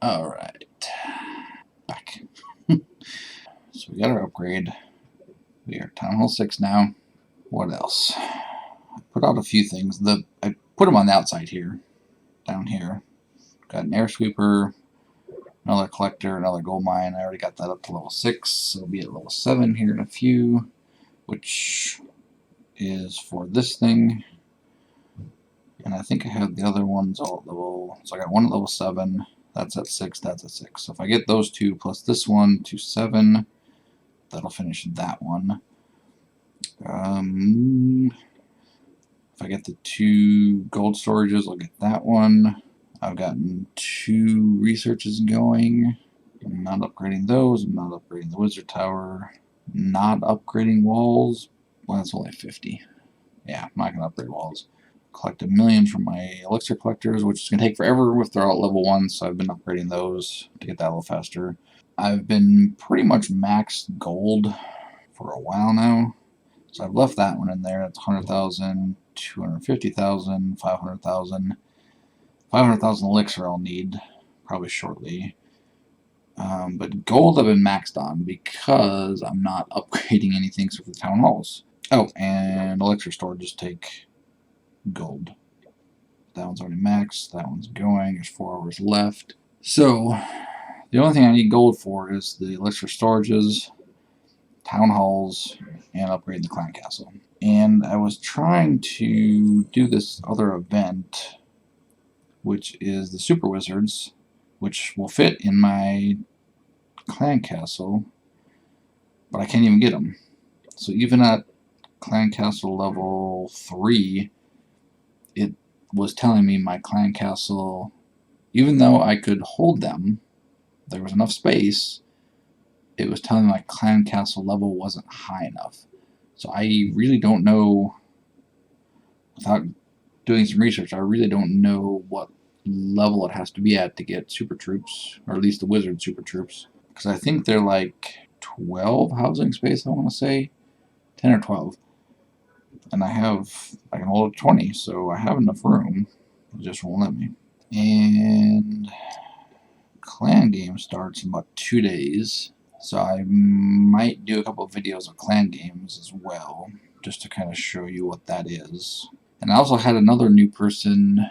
Alright. Back. So we got our upgrade. We are Town Hall 6 now. What else? I put out a few things. I put them on the outside here. Down here. Got an air sweeper, another collector, another gold mine. I already got that up to level 6. It'll be at level 7 here in a few, which is for this thing. And I think I have the other ones all at level. So I got one at level 7. That's at 6. That's at 6. So if I get those two plus this one to 7, that'll finish that one. If I get the 2 gold storages, I'll get that one. I've gotten 2 researches going. I'm not upgrading those. I'm not upgrading the wizard tower. Not upgrading walls. Well, that's only 50. Yeah, I'm not going to upgrade walls. Collect 1 million from my elixir collectors, which is going to take forever if they're all at level 1, so I've been upgrading those to get that a little faster. I've been pretty much maxed gold for a while now, so I've left that one in there. That's 100,000, 250,000, 500,000. 500,000 elixir I'll need probably shortly. But gold I've been maxed on because I'm not upgrading anything except for the town halls. Oh, and elixir storages take gold. That one's already maxed. That one's going. There's 4 hours left. So the only thing I need gold for is the elixir storages, town halls, and upgrading the clan castle. And I was trying to do this other event, which is the super wizards, which will fit in my clan castle, but I can't even get them. So even at clan castle level 3, it was telling me my clan castle, even though I could hold them, there was enough space, it was telling me my clan castle level wasn't high enough. So I really don't know, without doing some research, I really don't know what level it has to be at to get super troops, or at least the wizard super troops. Because I think they're like 12 housing space, I want to say. 10 or 12. And I can hold 20, so I have enough room. It just won't let me. And clan game starts in about 2 days, so I might do a couple of videos of clan games as well, just to kind of show you what that is. And I also had another new person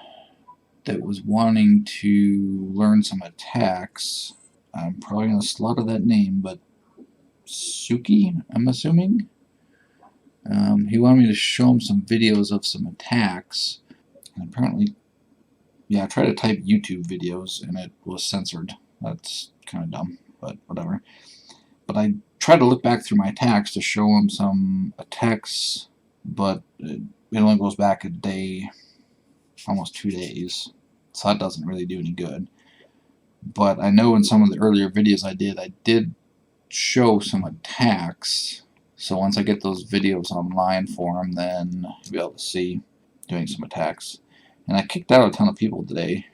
that was wanting to learn some attacks. I'm probably going to slaughter that name, but Suki, I'm assuming? He wanted me to show him some videos of some attacks. And apparently, yeah, I tried to type YouTube videos and it was censored. That's kind of dumb, but whatever. But I tried to look back through my attacks to show him some attacks, but it only goes back a day, almost 2 days. So that doesn't really do any good. But I know in some of the earlier videos I did show some attacks. So once I get those videos online for him, then you'll be able to see doing some attacks. And I kicked out a ton of people today.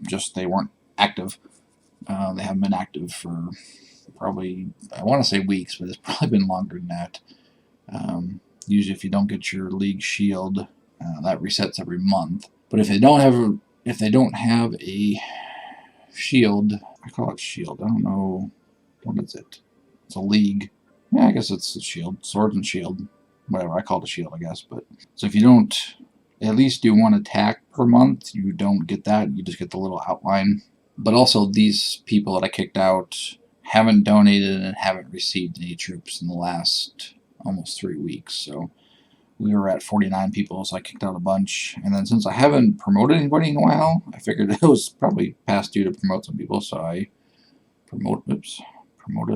Just they weren't active. They haven't been active for probably, I want to say weeks, but it's probably been longer than that. Usually if you don't get your league shield, that resets every month. But if they don't have a shield, I call it shield. I don't know, what is it? It's a league. Yeah, I guess it's a shield, sword and shield, whatever. I call it a shield, I guess. But so if you don't at least do 1 attack per month, you don't get that. You just get the little outline. But also, these people that I kicked out haven't donated and haven't received any troops in the last almost 3 weeks. So we were at 49 people, so I kicked out a bunch. And then since I haven't promoted anybody in a while, I figured it was probably past due to promote some people, so I promoted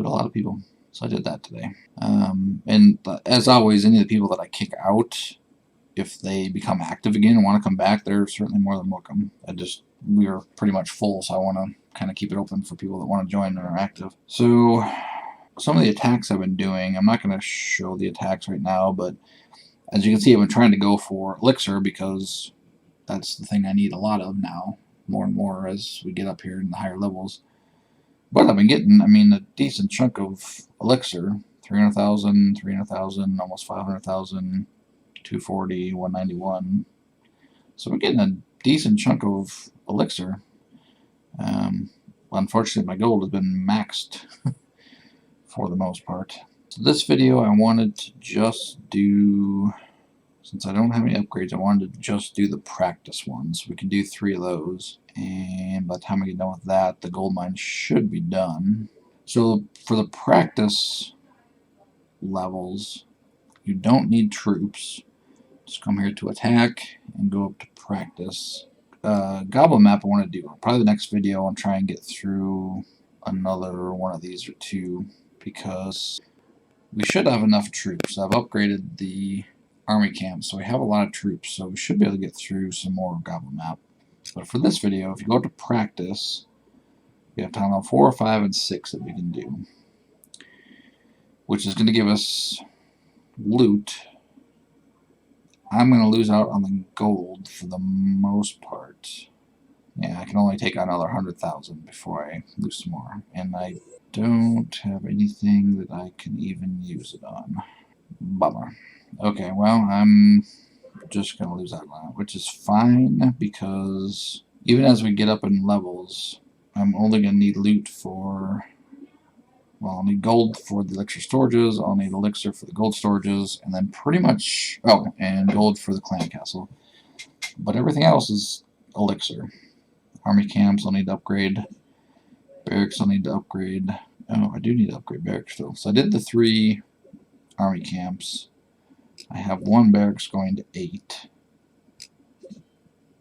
a lot of people. So I did that today. And as always, any of the people that I kick out, if they become active again and want to come back, they're certainly more than welcome. We are pretty much full, so I want to kind of keep it open for people that want to join and are active. So some of the attacks I've been doing, I'm not going to show the attacks right now, but as you can see, I've been trying to go for elixir because that's the thing I need a lot of now, more and more as we get up here in the higher levels. But I've been getting, a decent chunk of elixir, 300,000, 300,000, almost 500,000, 240, 191. So we're getting a decent chunk of elixir. Unfortunately, my gold has been maxed for the most part. So this video I wanted to just do, since I don't have any upgrades, I wanted to just do the practice ones. We can do 3 of those, and by the time I get done with that, the gold mine should be done. So for the practice levels, you don't need troops. Just come here to attack and go up to practice. Goblin map I want to do. Probably the next video I'll try and get through another one of these or 2, because we should have enough troops. I've upgraded the army camp, so we have a lot of troops, so we should be able to get through some more Goblin map. But for this video, if you go to practice, we have Town Hall 4, 5, and 6 that we can do, which is going to give us loot. I'm going to lose out on the gold for the most part. Yeah, I can only take on another 100,000 before I lose some more. And I don't have anything that I can even use it on. Bummer. Okay, well, I'm just going to lose out on it, which is fine, because even as we get up in levels, I'm only going to need loot for... Well, I'll need gold for the elixir storages, I'll need elixir for the gold storages, and then pretty much... Oh, and gold for the clan castle. But everything else is elixir. Army camps I'll need to upgrade. Barracks I'll need to upgrade. Oh, I do need to upgrade barracks still. So I did the 3 army camps. I have 1 barracks going to 8.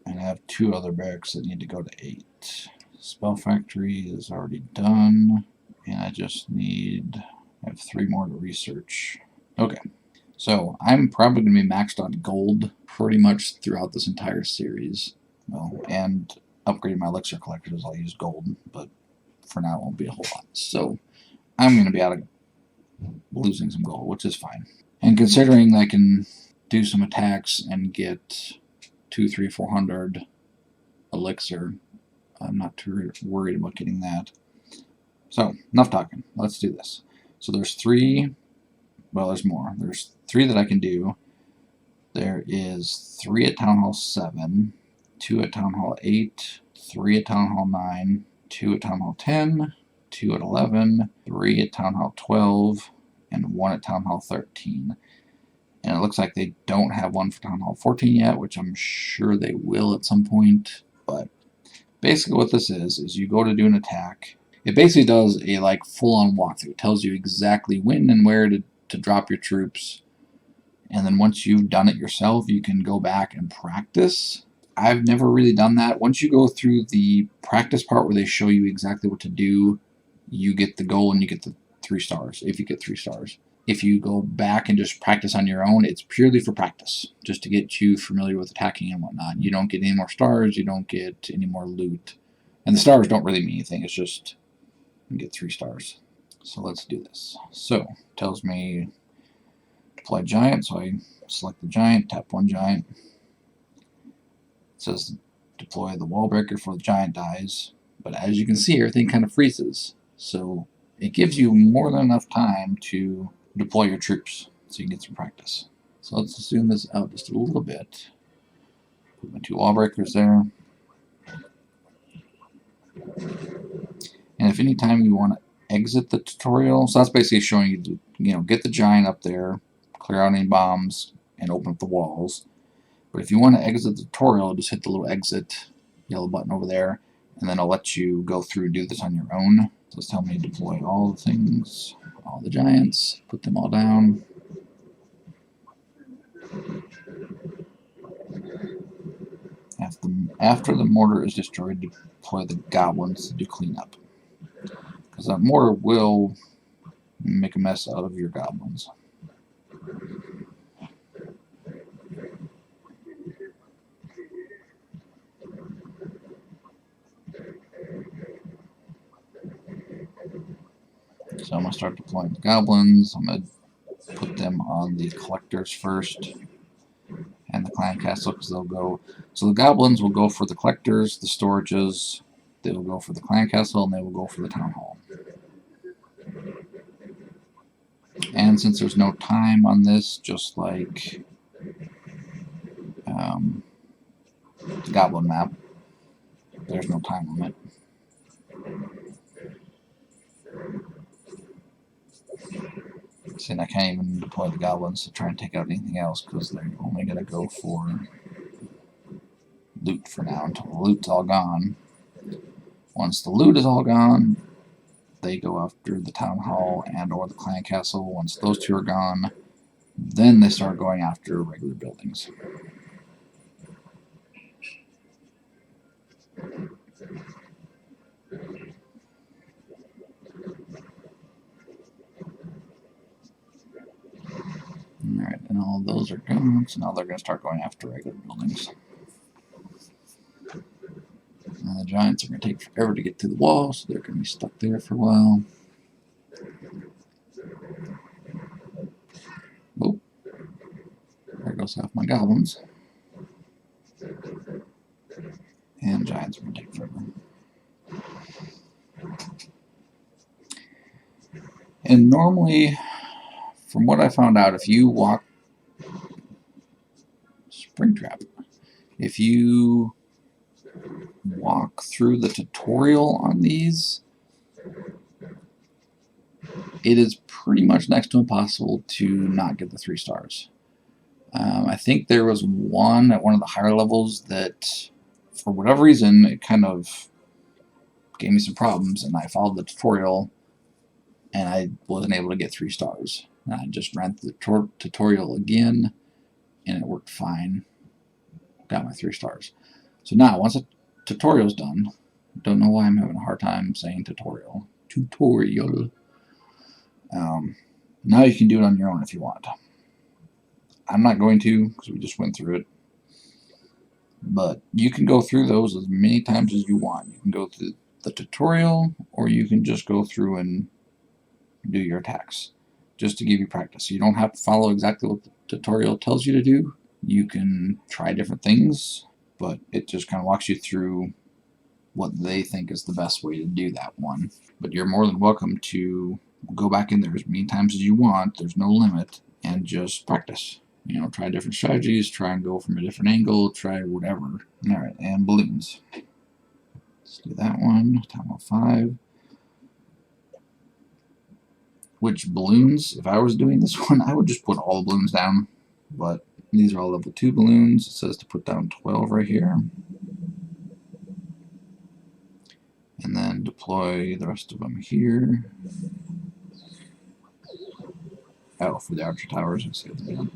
And I have 2 other barracks that need to go to 8. Spell factory is already done. And I just need... I have 3 more to research. Okay. So I'm probably going to be maxed on gold pretty much throughout this entire series. Well, and upgrading my elixir collectors, I'll use gold, but for now it won't be a whole lot. So I'm going to be out of losing some gold, which is fine. And considering I can do some attacks and get 200, 300, 400 elixir, I'm not too worried about getting that. So, enough talking. Let's do this. So there's 3, well, there's more. There's 3 that I can do. There is 3 at Town Hall 7, 2 at Town Hall 8, 3 at Town Hall 9, 2 at Town Hall 10, 2 at 11, 3 at Town Hall 12, and 1 at Town Hall 13. And it looks like they don't have one for Town Hall 14 yet, which I'm sure they will at some point. But basically what this is you go to do an attack. It basically does a like full-on walkthrough. It tells you exactly when and where to drop your troops. And then once you've done it yourself, you can go back and practice. I've never really done that. Once you go through the practice part where they show you exactly what to do, you get the goal and you get the 3 stars, if you get 3 stars. If you go back and just practice on your own, it's purely for practice, just to get you familiar with attacking and whatnot. You don't get any more stars, you don't get any more loot. And the stars don't really mean anything, it's just you get 3 stars. So let's do this. So, it tells me deploy giant, so I select the giant, tap 1 giant. It says deploy the wall breaker before the giant dies. But as you can see, everything kind of freezes. So it gives you more than enough time to deploy your troops so you can get some practice. So let's zoom this out just a little bit. Put my 2 wall breakers there. And if any time you want to exit the tutorial, so that's basically showing you to, get the giant up there, clear out any bombs, and open up the walls. But if you want to exit the tutorial, just hit the little exit yellow button over there, and then it'll let you go through and do this on your own. So it's telling me to deploy all the things, all the giants, put them all down. After the mortar is destroyed, deploy the goblins to do cleanup. Because that mortar will make a mess out of your goblins. So I'm going to start deploying the goblins. I'm going to put them on the collectors first and the clan castle, because they'll go. So the goblins will go for the collectors, the storages, they will go for the clan castle, and they will go for the town hall. And since there's no time on this, just like the goblin map, there's no time limit. See, and I can't even deploy the goblins to try and take out anything else because they're only going to go for loot for now until the loot's all gone. Once the loot is all gone, they go after the town hall and or the clan castle. Once those two are gone, then they start going after regular buildings. Alright, and all those are gone, so now they're going to start going after regular buildings. And the giants are going to take forever to get through the wall, so they're going to be stuck there for a while. Oh, there goes half my goblins. And giants are going to take forever. And normally, from what I found out, if you walk Springtrap, if you walk through the tutorial on these, it is pretty much next to impossible to not get the 3 stars. I think there was one at one of the higher levels that, for whatever reason, it kind of gave me some problems, and I followed the tutorial, and I wasn't able to get 3 stars. And I just ran through the tutorial again, and it worked fine. Got my 3 stars. So now, once the tutorial's done, don't know why I'm having a hard time saying tutorial. Now you can do it on your own if you want. I'm not going to, because we just went through it. But you can go through those as many times as you want. You can go through the tutorial, or you can just go through and do your attacks, just to give you practice. You don't have to follow exactly what the tutorial tells you to do. You can try different things, but it just kind of walks you through what they think is the best way to do that one. But you're more than welcome to go back in there as many times as you want. There's no limit, and just practice. You know, try different strategies, try and go from a different angle, try whatever. Alright, and balloons. Let's do that one. Time of 5. Which balloons, if I was doing this one, I would just put all the balloons down. But these are all level 2 balloons. It says to put down 12 right here. And then deploy the rest of them here. Oh, for the archer towers, I see what they're doing.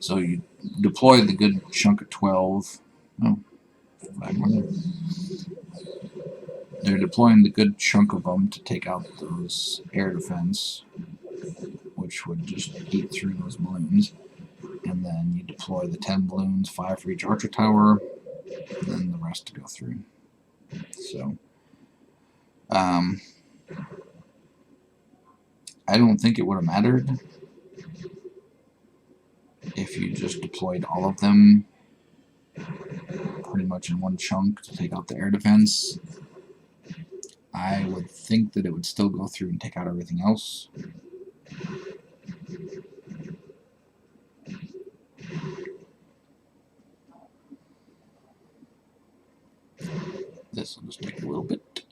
So you deploy the good chunk of 12. Oh, 5 more. They're deploying the good chunk of them to take out those air defense, which would just eat through those balloons. And then you deploy the 10 balloons, 5 for each archer tower, and then the rest to go through. So, I don't think it would have mattered if you just deployed all of them pretty much in one chunk to take out the air defense. I would think that it would still go through and take out everything else. This will just take a little bit.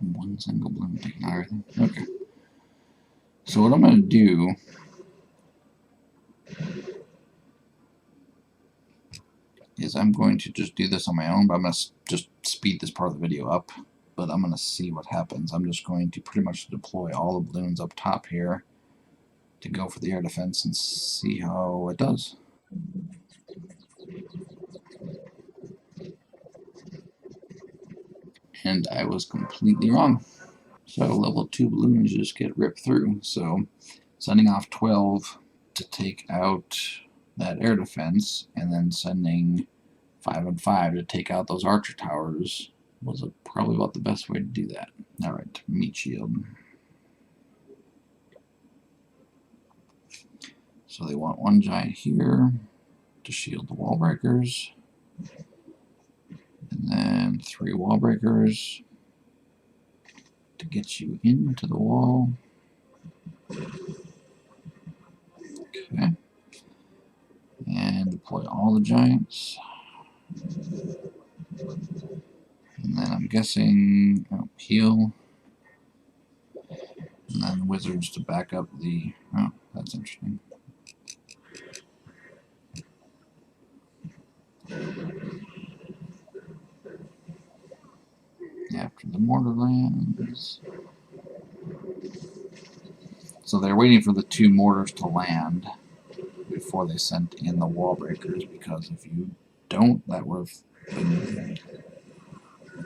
One single balloon taking out everything. Okay. So what I'm going to do is I'm going to just do this on my own, but I'm going to just speed this part of the video up. But I'm going to see what happens. I'm just going to pretty much deploy all the balloons up top here to go for the air defense and see how it does. And I was completely wrong. So level 2 balloons just get ripped through. So sending off 12 to take out that air defense, and then sending 5 and 5 to take out those archer towers was probably about the best way to do that. Alright, meat shield. So they want 1 giant here to shield the wall breakers, and then 3 wall breakers to get you into the wall. Okay. And deploy all the giants. And then I'm guessing, oh, heal. And then wizards to back up the... Oh, that's interesting. After the mortar lands. So they're waiting for the 2 mortars to land before they sent in the wall breakers, because if you don't, that would have been...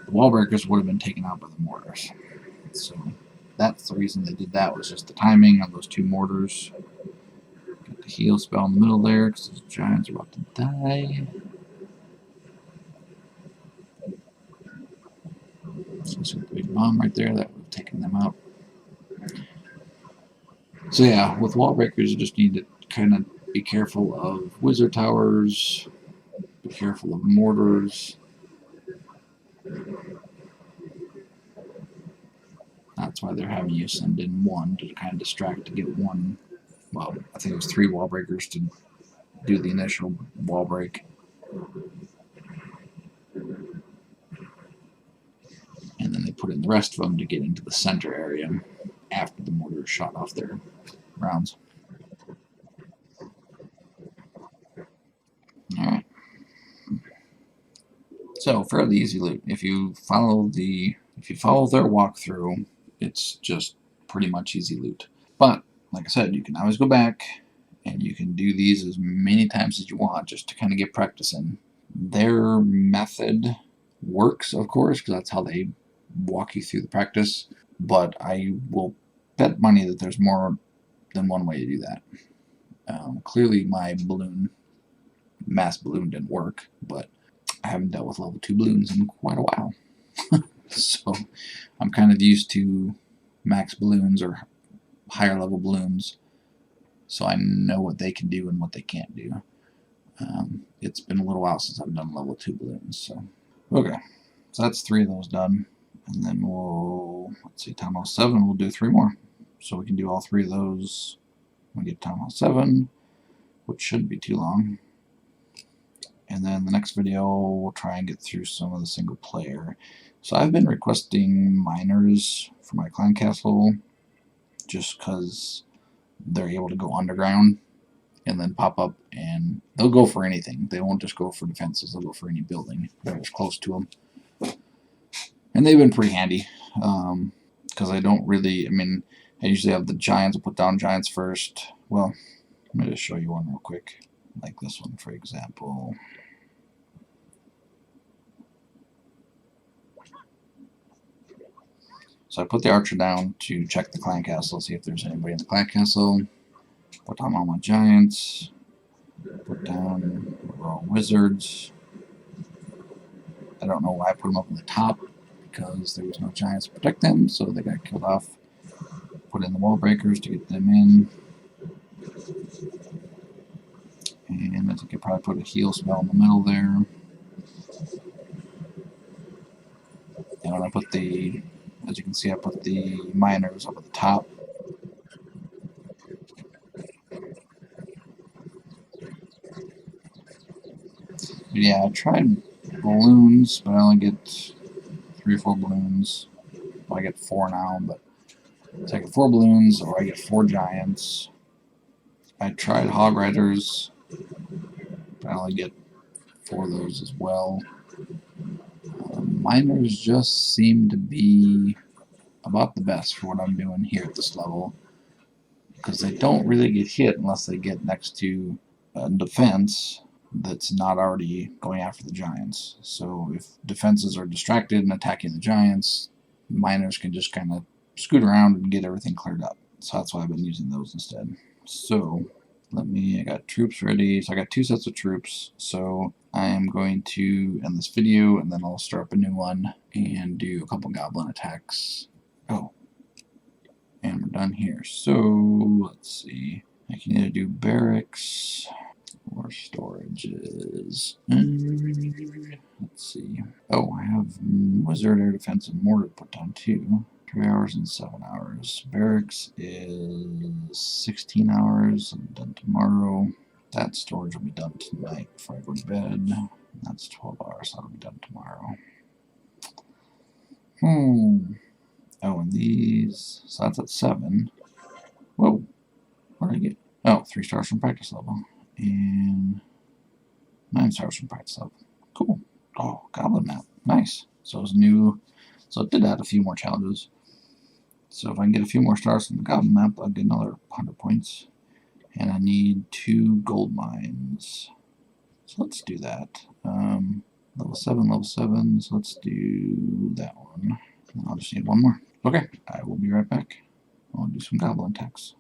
The wall breakers would have been taken out by the mortars. So that's the reason they did that, was just the timing of those 2 mortars. Got the heal spell in the middle there, because those giants are about to die. So it's a big bomb right there that would have taken them out. So yeah, with wall breakers, you just need to kind of be careful of wizard towers, be careful of mortars. That's why they're having you send in 1 to kind of distract, to get 1. Well, I think it was 3 wall breakers to do the initial wall break. And then they put in the rest of them to get into the center area after the mortars shot off their rounds. Alright. So, fairly easy loot. If you follow their walkthrough, it's just pretty much easy loot. But, like I said, you can always go back and you can do these as many times as you want, just to kind of get practice in. Their method works, of course, because that's how they walk you through the practice, but I will bet money that there's more than one way to do that. Clearly my mass balloon didn't work, but I haven't dealt with level 2 balloons in quite a while. So I'm kind of used to max balloons or higher level balloons, so I know what they can do and what they can't do. It's been a little while since I've done level 2 balloons, so okay. So that's 3 of those done, and then we'll, let's see, Town Hall 7, we'll do 3 more. So we can do all 3 of those when we get Town Hall 7, which shouldn't be too long. And then the next video, we'll try and get through some of the single player. So I've been requesting miners for my clan castle, just because they're able to go underground and then pop up, and they'll go for anything. They won't just go for defenses, they'll go for any building that was close to them. And they've been pretty handy, because I don't really, I usually have the giants, I'll put down giants first. Well, let me just show you one real quick, like this one, for example. So I put the archer down to check the clan castle, see if there's anybody in the clan castle. Put down all my giants. Put down all wizards. I don't know why I put them up on the top, because there was no giants to protect them, so they got killed off. Put in the wall breakers to get them in. And I think I probably put a heal spell in the middle there. And when I put the, as you can see, I put the miners up at the top. Yeah, I tried balloons, but I only get 3 or 4 balloons. Well, I get 4 now, but so I get 4 balloons, or I get 4 giants. I tried hog riders, but I only get 4 of those as well. Miners just seem to be about the best for what I'm doing here at this level, because they don't really get hit unless they get next to a defense that's not already going after the giants. So if defenses are distracted and attacking the giants, miners can just kind of scoot around and get everything cleared up. So that's why I've been using those instead. So I got troops ready. So I got 2 sets of troops. So I am going to end this video, and then I'll start up a new one and do a couple goblin attacks. Oh, and we're done here. So let's see. I can either do barracks or storages. Let's see. Oh, I have wizard, air defense, and mortar put down too. 3 hours and 7 hours. Barracks is 16 hours. I'm done tomorrow. That storage will be done tonight before I go to bed. That's 12 hours. That'll be done tomorrow. Oh, and these. So that's at 7. Whoa. What did I get? Oh, 3 stars from practice level. And 9 stars from practice level. Cool. Oh, Goblin map. Nice. So it was new. So it did add a few more challenges. So if I can get a few more stars from the Goblin map, I'll get another 100 points. And I need 2 gold mines. So let's do that. Level 7. So let's do that one. I'll just need 1 more. Okay, I will be right back. I'll do some Goblin attacks.